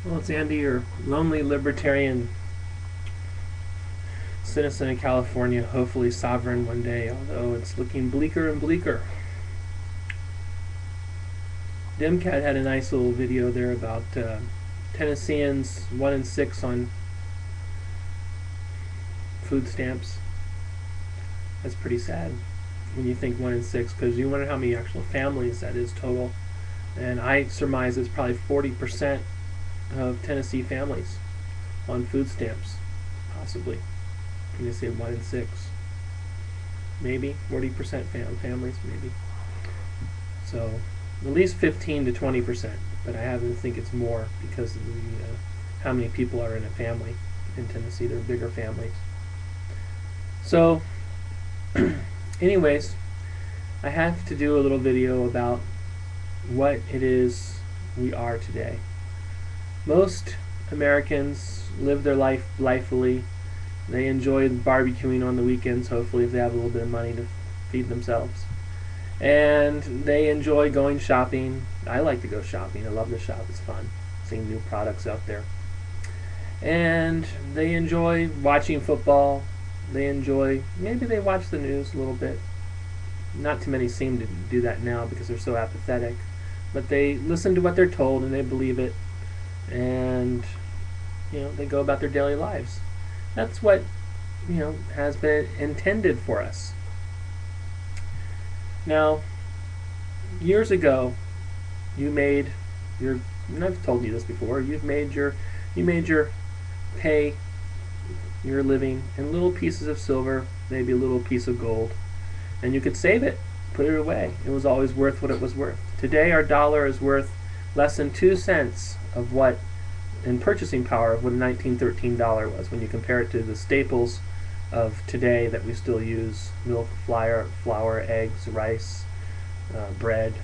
Well, it's Andy, your lonely libertarian citizen of California, hopefully sovereign one day, although it's looking bleaker and bleaker. Demcat had a nice little video there about Tennesseans 1 and 6 on food stamps. That's pretty sad when you think 1 in 6, because you wonder how many actual families that is total. And I surmise it's probably 40% of Tennessee families on food stamps, possibly. Can you say 1 in 6? Maybe 40% families, maybe. So at least 15 to 20%, but I happen to think it's more because of the how many people are in a family in Tennessee. They're bigger families. So, anyways, I have to do a little video about what it is we are today. Most Americans live their life lifefully. They enjoy barbecuing on the weekends, hopefully, if they have a little bit of money to feed themselves. And they enjoy going shopping. I like to go shopping. I love to shop. It's fun seeing new products out there. And they enjoy watching football. Maybe they watch the news a little bit. Not too many seem to do that now because they're so apathetic. But they listen to what they're told and they believe it. And, they go about their daily lives. That's what, has been intended for us. Now, years ago, and I've told you this before, you made your pay, your living in little pieces of silver, maybe a little piece of gold, and you could save it, put it away. It was always worth what it was worth. Today, our dollar is worth less than 2 cents of what, in purchasing power, of what a 1913 dollar was when you compare it to the staples of today that we still use: milk, flour, eggs, rice, bread,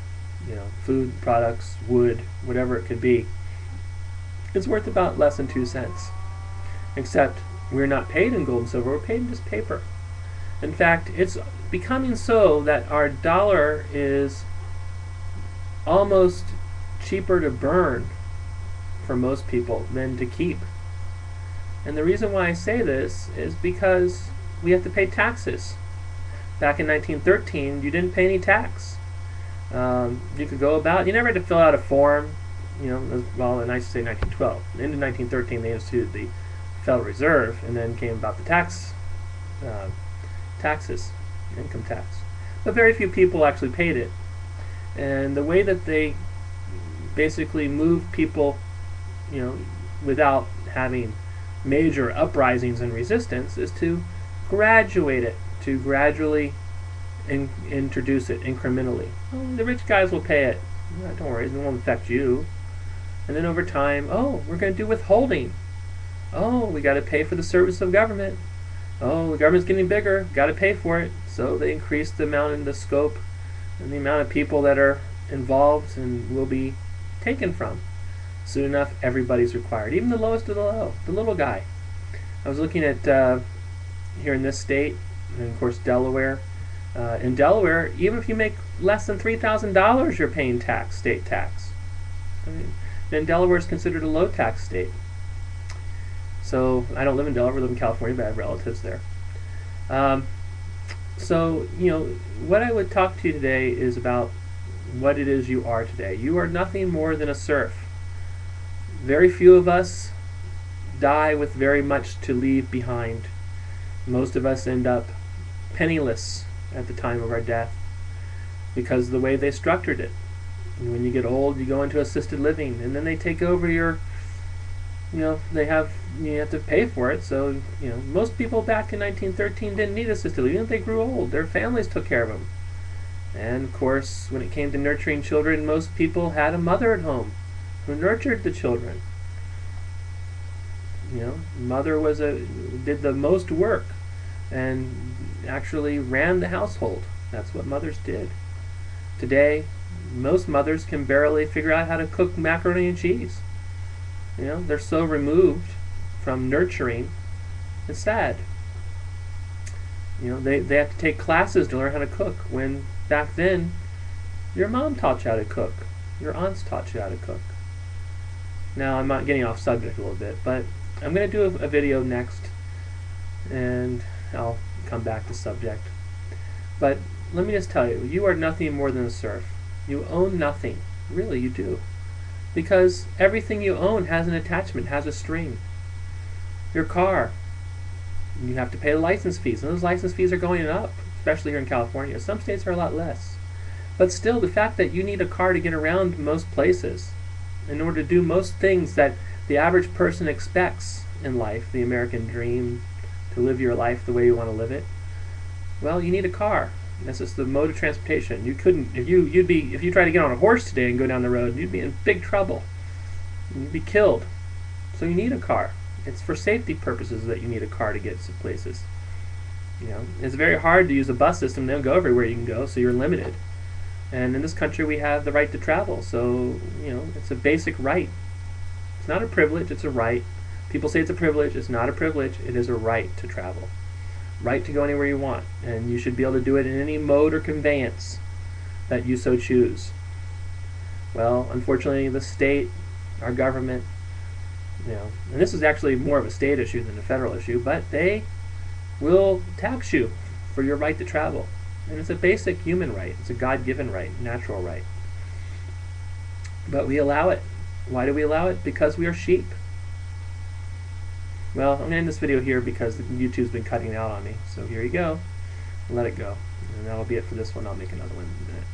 food products, wood, whatever it could be. It's worth about less than 2 cents. Except we're not paid in gold and silver, we're paid in just paper. In fact, it's becoming so that our dollar is almost cheaper to burn for most people than to keep. And the reason why I say this is because we have to pay taxes. Back in 1913, you didn't pay any tax. You could go about, you never had to fill out a form, well, and I should say 1912. Into 1913, they instituted the Federal Reserve, and then came about the taxes, income tax. But very few people actually paid it. And the way that they basically moved people, without having major uprisings and resistance, is to graduate it, to gradually introduce it incrementally. Well, the rich guys will pay it. Don't worry, it won't affect you. And then over time, we're going to do withholding. We got to pay for the service of government. The government's getting bigger, got to pay for it. So they increase the amount and the scope and the amount of people that are involved and will be taken from. Soon enough, everybody's required, even the lowest of the low, the little guy. I was looking at here in this state, and of course Delaware. In Delaware, even if you make less than $3,000, you're paying state tax. Then Delaware is considered a low tax state. So I don't live in Delaware, I live in California, but I have relatives there. So what I would talk to you today is about what it is you are today. You are nothing more than a serf. Very few of us die with very much to leave behind. Most of us end up penniless at the time of our death because of the way they structured it. And when you get old, you go into assisted living, and then they take over your, you have to pay for it. So, most people back in 1913 didn't need assisted living. Even if they grew old, their families took care of them. And of course, when it came to nurturing children, most people had a mother at home who nurtured the children. Mother did the most work and actually ran the household. That's what mothers did. Today, most mothers can barely figure out how to cook macaroni and cheese. They're so removed from nurturing. It's sad. They have to take classes to learn how to cook, when back then your mom taught you how to cook, your aunts taught you how to cook. Now I'm not getting off subject a little bit, but I'm going to do a video next, and I'll come back to subject. But let me just tell you, you are nothing more than a serf. You own nothing. Really, you do. Because everything you own has an attachment, has a string. Your car, you have to pay the license fees, and those license fees are going up, especially here in California. Some states are a lot less. But still, the fact that you need a car to get around most places, in order to do most things that the average person expects in life, the American dream, to live your life the way you want to live it, well, you need a car. That's just the mode of transportation. You couldn't, if you try to get on a horse today and go down the road, you'd be in big trouble. You'd be killed. So you need a car. It's for safety purposes that you need a car to get to places. It's very hard to use a bus system. They don't go everywhere you can go, so you're limited. And in this country, we have the right to travel. So, it's a basic right. It's not a privilege, it's a right. People say it's a privilege. It's not a privilege. It is a right to travel. Right to go anywhere you want. And you should be able to do it in any mode or conveyance that you so choose. Well, unfortunately, the state, our government, and this is actually more of a state issue than a federal issue, but they will tax you for your right to travel. And it's a basic human right. It's a God-given right, natural right. But we allow it. Why do we allow it? Because we are sheep. Well, I'm going to end this video here because YouTube's been cutting out on me. So here you go. Let it go. And that'll be it for this one. I'll make another one in a minute.